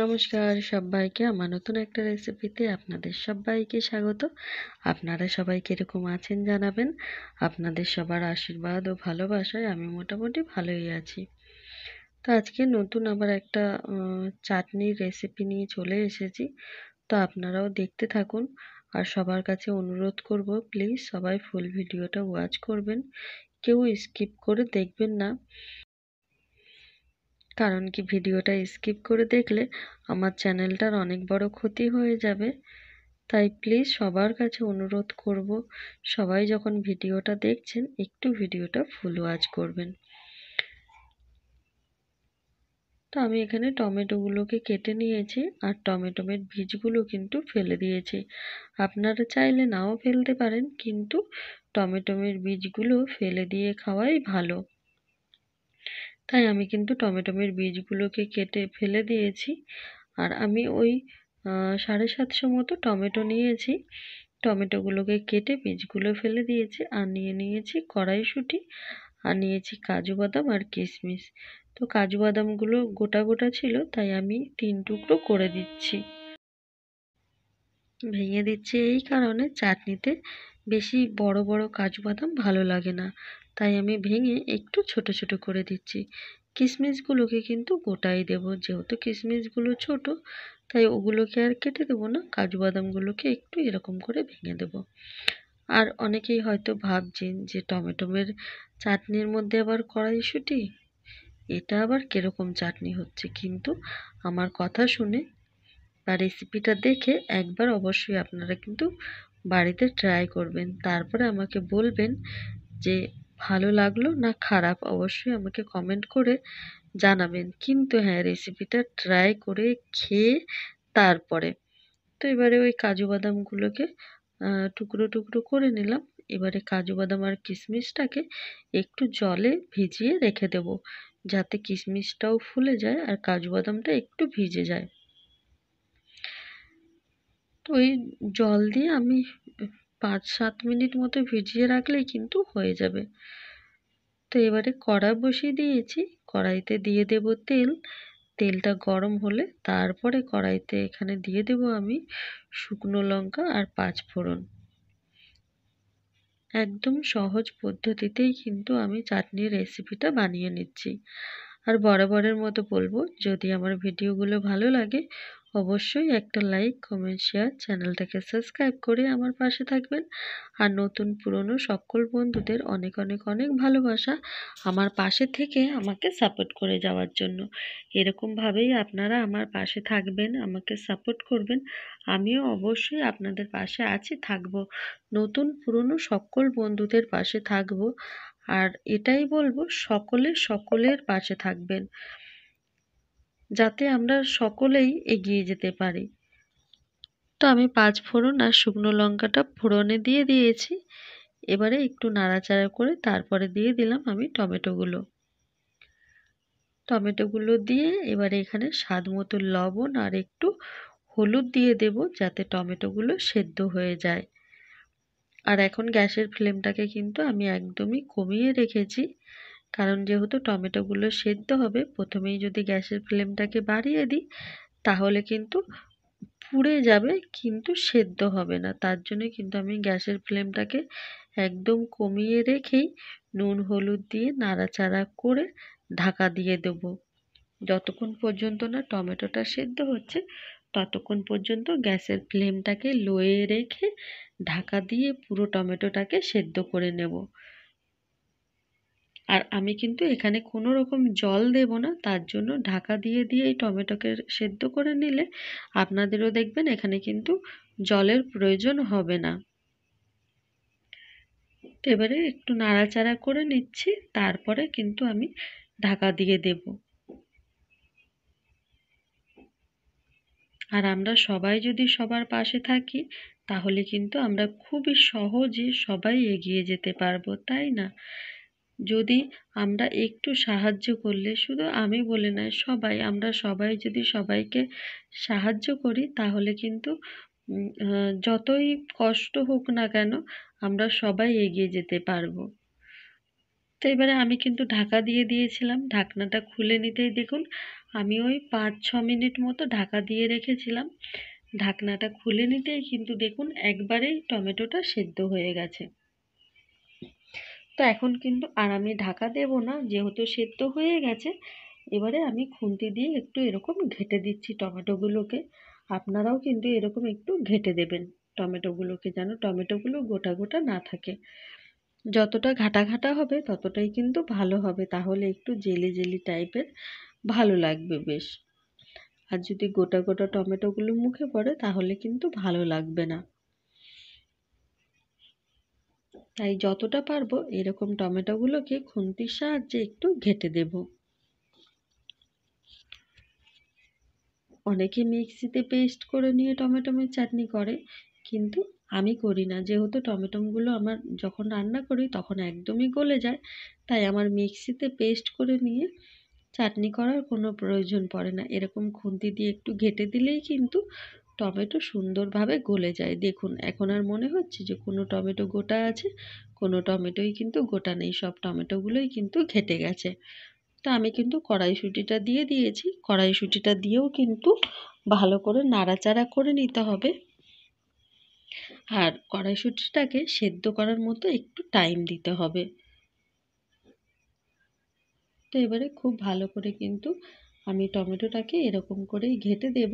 নমস্কার সবাইকে আমার নতুন একটা রেসিপিতে আপনাদের সবাইকে স্বাগত। আপনারা সবাই কিরকম আছেন জানাবেন। আপনাদের সবার আশীর্বাদ ও ভালোবাসায় আমি মোটামুটি ভালোই আছি। তো আজকে নতুন আবার একটা চাটনির রেসিপি নিয়ে চলে এসেছি। তো আপনারাও দেখতে থাকুন। আর সবার কাছে অনুরোধ করব, প্লিজ সবাই ফুল ভিডিওটা ওয়াচ করবেন, কেউ স্কিপ করে দেখবেন না। কারণ কি, ভিডিওটা স্কিপ করে দেখলে আমার চ্যানেলটার অনেক বড় ক্ষতি হয়ে যাবে। তাই প্লিজ সবার কাছে অনুরোধ করব, সবাই যখন ভিডিওটা দেখছেন একটু ভিডিওটা ফুল ওয়াচ করবেন। তো আমি এখানে টমেটোগুলোকে কেটে নিয়েছি, আর টমেটোমের বীজগুলো কিন্তু ফেলে দিয়েছি। আপনারা চাইলে নাও ফেলতে পারেন, কিন্তু টমেটোমের বীজগুলো ফেলে দিয়ে খাওয়াই ভালো। তাই আমি কিন্তু টমেটোমের বীজগুলোকে কেটে ফেলে দিয়েছি। আর আমি ওই 750 মতো টমেটো নিয়েছি। টমেটোগুলোকে কেটে বীজগুলো ফেলে দিয়েছি। আর নিয়েছি কড়াইশুঁটি, আর নিয়েছি কাজু বাদাম আর কিশমিশ। তো কাজু বাদামগুলো গোটা গোটা ছিল, তাই আমি 3 টুকরো করে দিচ্ছি, ভেঙে দিচ্ছি। এই কারণে চাটনিতে বেশি বড় বড় কাজু বাদাম ভালো লাগে না, তাই আমি ভেঙে একটু ছোট ছোট করে দিচ্ছি। কিশমিশগুলোকে কিন্তু গোটাই দেব, যেহেতু কিশমিশগুলো ছোট, তাই ওগুলোকে আর কেটে দেবো না। কাজু বাদামগুলোকে একটু এরকম করে ভেঙে দেব। আর অনেকেই হয়তো ভাবছেন যে টমেটোমের চাটনির মধ্যে আবার কড়াইশুঁটি, এটা আবার কিরকম চাটনি হচ্ছে। কিন্তু আমার কথা শুনে বা রেসিপিটা দেখে একবার অবশ্যই আপনারা কিন্তু বাড়িতে ট্রাই করবেন, তারপরে আমাকে বলবেন যে ভালো লাগলো না খারাপ। অবশ্যই আমাকে কমেন্ট করে জানাবেন, কিন্তু হ্যাঁ, রেসিপিটা ট্রাই করে খেয়ে তারপরে। তো এবারে ওই কাজু বাদামগুলোকে টুকরো টুকরো করে নিলাম। এবারে কাজু বাদাম আর কিশমিশটাকে একটু জলে ভিজিয়ে রেখে দেব, যাতে কিশমিশটাও ফুলে যায় আর কাজু বাদামটা একটু ভিজে যায়। তো ওই জল দিয়ে আমি 5-7 মিনিট মতো ভিজিয়ে রাখলেই কিন্তু হয়ে যাবে। তো এবারে কড়া বসিয়ে দিয়েছি, কড়াইতে দিয়ে দেব তেল। তেলটা গরম হলে তারপরে কড়াইতে এখানে দিয়ে দেব আমি শুকনো লঙ্কা আর 5 ফোড়ন। একদম সহজ পদ্ধতিতেই কিন্তু আমি চাটনির রেসিপিটা বানিয়ে নিচ্ছি। আর বরাবরের মতো বলবো, যদি আমার ভিডিওগুলো ভালো লাগে অবশ্যই একটা লাইক, কমেন্ট, শেয়ার, চ্যানেলটাকে সাবস্ক্রাইব করে আমার পাশে থাকবেন। আর নতুন পুরনো সকল বন্ধুদের অনেক অনেক অনেক ভালোবাসা, আমার পাশে থেকে আমাকে সাপোর্ট করে যাওয়ার জন্য। এরকমভাবেই আপনারা আমার পাশে থাকবেন, আমাকে সাপোর্ট করবেন। আমিও অবশ্যই আপনাদের পাশে আছি, থাকবো। নতুন পুরনো সকল বন্ধুদের পাশে থাকবো। আর এটাই বলবো, সকলে সকলের পাশে থাকবেন, যাতে আমরা সকলেই এগিয়ে যেতে পারি। তো আমি 5 ফোড়ন আর শুকনো লঙ্কাটা ফোড়নে দিয়ে দিয়েছি। এবারে একটু নাড়াচাড়া করে তারপরে দিয়ে দিলাম আমি টমেটোগুলো। টমেটোগুলো দিয়ে এবারে এখানে স্বাদ মতো লবণ আর একটু হলুদ দিয়ে দেব, যাতে টমেটোগুলো সেদ্ধ হয়ে যায়। আর এখন গ্যাসের ফ্লেমটাকে কিন্তু আমি একদমই কমিয়ে রেখেছি, কারণ যেহেতু টমেটোগুলো সেদ্ধ হবে, প্রথমেই যদি গ্যাসের ফ্লেমটাকে বাড়িয়ে দিই তাহলে কিন্তু পুড়ে যাবে, কিন্তু সেদ্ধ হবে না। তার জন্য কিন্তু আমি গ্যাসের ফ্লেমটাকে একদম কমিয়ে রেখেই নুন হলুদ দিয়ে নাড়াচাড়া করে ঢাকা দিয়ে দেব। যতক্ষণ পর্যন্ত না টমেটোটা সেদ্ধ হচ্ছে ততক্ষণ পর্যন্ত গ্যাসের ফ্লেমটাকে লোয়ে রেখে ঢাকা দিয়ে পুরো টমেটোটাকে সেদ্ধ করে নেব। আর আমি কিন্তু এখানে কোনো রকম জল দেব না, তার জন্য ঢাকা দিয়ে এই টমেটোকে সেদ্ধ করে নিলে আপনাদেরও দেখবেন এখানে কিন্তু জলের প্রয়োজন হবে না। তো এবারে একটু নাড়াচাড়া করে নিচ্ছি, তারপরে কিন্তু আমি ঢাকা দিয়ে দেব। আর আমরা সবাই যদি সবার পাশে থাকি তাহলে কিন্তু আমরা খুবই সহজে সবাই এগিয়ে যেতে পারবো, তাই না? যদি আমরা একটু সাহায্য করলে, শুধু আমি বলে নয়, সবাই, আমরা সবাই যদি সবাইকে সাহায্য করি তাহলে কিন্তু যতই কষ্ট হোক না কেন আমরা সবাই এগিয়ে যেতে পারবো। তো এবারে আমি কিন্তু ঢাকা দিয়ে দিয়েছিলাম। ঢাকনাটা খুলে নিতেই দেখুন আমি ওই 5-6 মিনিট মতো ঢাকা দিয়ে রেখেছিলাম। ঢাকনাটা খুলে নিতেই কিন্তু দেখুন একবারেই টমেটোটা সেদ্ধ হয়ে গেছে। তো এখন কিন্তু আর আমি ঢাকা দেব না, যেহেতু সেদ্ধ হয়ে গেছে। এবারে আমি খুন্তি দিয়ে একটু এরকম ঘেঁটে দিচ্ছি টমেটোগুলোকে। আপনারাও কিন্তু এরকম একটু ঘেঁটে দেবেন টমেটোগুলোকে, যেন টমেটোগুলো গোটা গোটা না থাকে। যতটা ঘাটা ঘাটা হবে ততটাই কিন্তু ভালো হবে, তাহলে একটু জেলি জেলি টাইপের ভালো লাগবে বেশ। আর যদি গোটা গোটা টমেটোগুলো মুখে পড়ে তাহলে কিন্তু ভালো লাগবে না। তাই যতটা পারবো এরকম টমেটোগুলোকে খুন্তির সাহায্যে একটু ঘেঁটে দেব। অনেকে মিক্সিতে পেস্ট করে নিয়ে টমেটোমের চাটনি করে, কিন্তু আমি করি না। যেহেতু টমেটোগুলো আমার যখন রান্না করি তখন একদমই গলে যায়, তাই আমার মিক্সিতে পেস্ট করে নিয়ে চাটনি করার কোনো প্রয়োজন পড়ে না। এরকম খুন্তি দিয়ে একটু ঘেঁটে দিলেই কিন্তু টমেটো সুন্দরভাবে গলে যায়। দেখুন এখন আর মনে হচ্ছে যে কোনো টমেটো গোটা আছে, কোনো টমেটোই কিন্তু গোটা নেই, সব টমেটোগুলোই কিন্তু ঘেঁটে গেছে। তো আমি কিন্তু কড়াইশুঁটিটা দিয়ে দিয়েছি। কড়াইশুঁটিটা দিয়েও কিন্তু ভালো করে নাড়াচাড়া করে নিতে হবে। আর কড়াইশুঁটিটাকে সেদ্ধ করার মতো একটু টাইম দিতে হবে। তো এবারে খুব ভালো করে কিন্তু আমি টমেটোটাকে এরকম করেই ঘেঁটে দেব।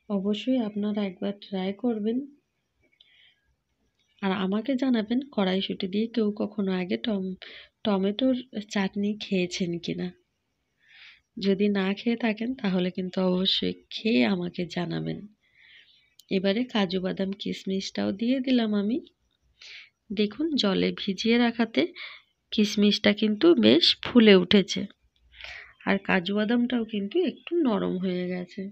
অবশ্যই আপনারা একবার ট্রাই করবেন আর আমাকে জানাবেন কড়াইশুঁটি দিয়ে কেউ কখনো আগে টমেটোর চাটনি খেয়েছেন কিনা। যদি না খেয়ে থাকেন তাহলে কিন্তু অবশ্যই খেয়ে আমাকে জানাবেন। এবারে কাজু বাদাম কিশমিশটাও দিয়ে দিলাম আমি। দেখুন জলে ভিজিয়ে রাখাতে কিশমিশটা কিন্তু বেশ ফুলে উঠেছে আর কাজু বাদামটাও কিন্তু একটু নরম হয়ে গেছে।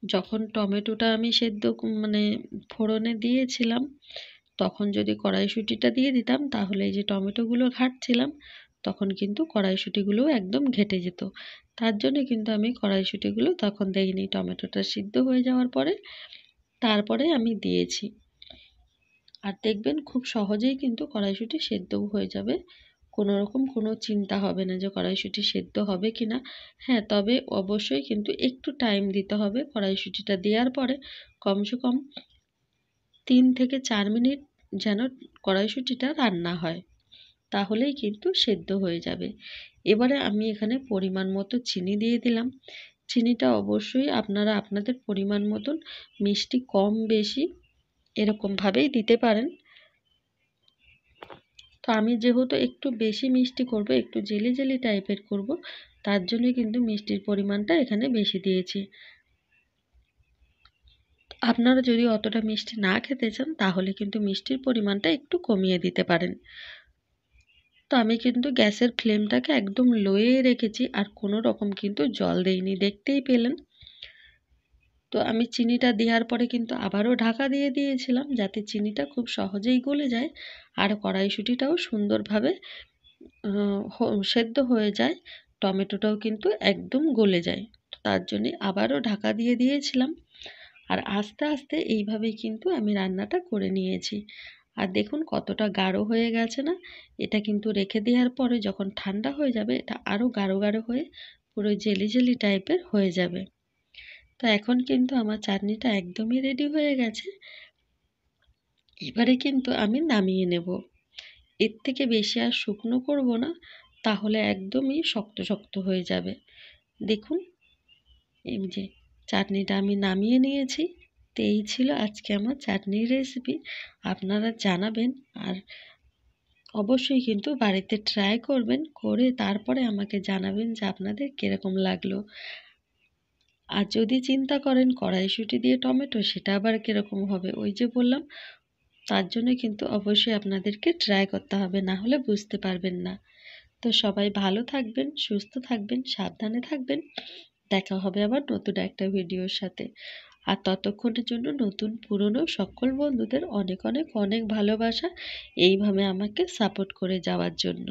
যখন টমেটোটা আমি সেদ্ধ মানে ফোড়নে দিয়েছিলাম তখন যদি কড়াইশুঁটিটা দিয়ে দিতাম তাহলে এই যে টমেটোগুলো ঘাঁটছিলাম তখন কিন্তু কড়াইশুঁটিগুলো একদম ঘেঁটে যেত। তার জন্য কিন্তু আমি কড়াইশুঁটিগুলো তখন দেইনি, টমেটোটা সিদ্ধ হয়ে যাওয়ার পরে তারপরে আমি দিয়েছি। আর দেখবেন খুব সহজেই কিন্তু কড়াইশুঁটি সেদ্ধও হয়ে যাবে। কোনো রকম কোনো চিন্তা হবে না যে কড়াইশুঁটি সেদ্ধ হবে কি না। হ্যাঁ, তবে অবশ্যই কিন্তু একটু টাইম দিতে হবে কড়াইশুঁটিটা দেওয়ার পরে। কমসে কম 3 থেকে 4 মিনিট যেন কড়াইশুঁটিটা রান্না হয়, তাহলেই কিন্তু সেদ্ধ হয়ে যাবে। এবারে আমি এখানে পরিমাণ মতো চিনি দিয়ে দিলাম। চিনিটা অবশ্যই আপনারা আপনাদের পরিমাণ মতন মিষ্টি কম বেশি এরকমভাবেই দিতে পারেন। তো আমি যেহেতু একটু বেশি মিষ্টি করব, একটু জেলি জেলি টাইপের করব, তার জন্য কিন্তু মিষ্টির পরিমাণটা এখানে বেশি দিয়েছি। আপনারা যদি অতটা মিষ্টি না খেতে চান তাহলে কিন্তু মিষ্টির পরিমাণটা একটু কমিয়ে দিতে পারেন। তো আমি কিন্তু গ্যাসের ফ্লেমটাকে একদম লোয়ে রেখেছি আর কোনো রকম কিন্তু জল দেইনি, দেখতেই পেলেন। তো আমি চিনিটা দেওয়ার পরে কিন্তু আবারও ঢাকা দিয়ে দিয়েছিলাম যাতে চিনিটা খুব সহজেই গলে যায় আর কড়াইশুঁটিটাও সুন্দরভাবে সেদ্ধ হয়ে যায়, টমেটোটাও কিন্তু একদম গলে যায়। তার জন্যে আবারও ঢাকা দিয়ে দিয়েছিলাম আর আস্তে আস্তে এইভাবেই কিন্তু আমি রান্নাটা করে নিয়েছি। আর দেখুন কতটা গাঢ় হয়ে গেছে না। এটা কিন্তু রেখে দেওয়ার পরে যখন ঠান্ডা হয়ে যাবে এটা আরও গাঢ় গাঢ় হয়ে পুরো জেলি জেলি টাইপের হয়ে যাবে। তো এখন কিন্তু আমার চাটনিটা একদমই রেডি হয়ে গেছে। এবারে কিন্তু আমি নামিয়ে নেব। এর থেকে বেশি আর শুকনো করব না, তাহলে একদমই শক্ত শক্ত হয়ে যাবে। দেখুন এই যে চাটনিটা আমি নামিয়ে নিয়েছি। তো এই ছিল আজকে আমার চাটনির রেসিপি। আপনারা জানাবেন আর অবশ্যই কিন্তু বাড়িতে ট্রাই করবেন, করে তারপরে আমাকে জানাবেন যে আপনাদের কীরকম লাগলো। আর যদি চিন্তা করেন কড়াইশুঁটি দিয়ে টমেটো সেটা আবার কীরকম হবে, ওই যে বললাম, তার জন্য কিন্তু অবশ্যই আপনাদেরকে ট্রাই করতে হবে, না হলে বুঝতে পারবেন না। তো সবাই ভালো থাকবেন, সুস্থ থাকবেন, সাবধানে থাকবেন। দেখা হবে আবার নতুন একটা ভিডিওর সাথে। আর ততক্ষণের জন্য নতুন পুরনো সকল বন্ধুদের অনেক অনেক অনেক ভালোবাসা, এইভাবে আমাকে সাপোর্ট করে যাওয়ার জন্য।